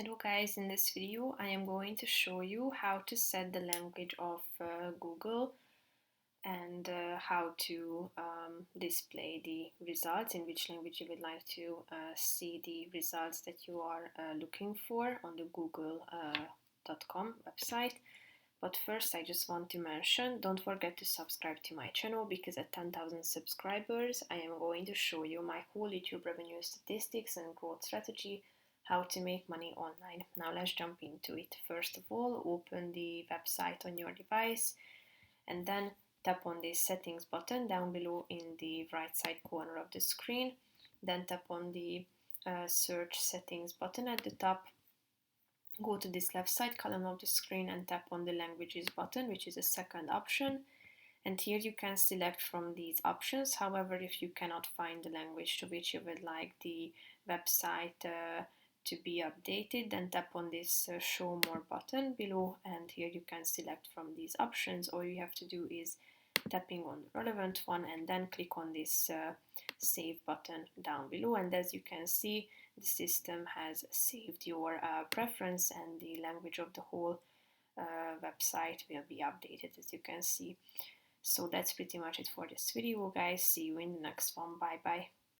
Hello guys, in this video I am going to show you how to set the language of Google and how to display the results, in which language you would like to see the results that you are looking for on the google.com website. But first I just want to mention, don't forget to subscribe to my channel, because at 10,000 subscribers I am going to show you my whole YouTube revenue statistics and growth strategy, how to make money online. Now let's jump into it. First of all, open the website on your device and then tap on the settings button down below in the right side corner of the screen. Then tap on the search settings button at the top. Go to this left side column of the screen and tap on the languages button, which is the second option. And here you can select from these options. However, if you cannot find the language to which you would like the website to be updated, then tap on this show more button below, and here you can select from these options. All you have to do is tapping on the relevant one and then click on this save button down below, and as you can see, the system has saved your preference and the language of the whole website will be updated, as you can see. So that's pretty much it for this video, guys. See you in the next one. Bye bye.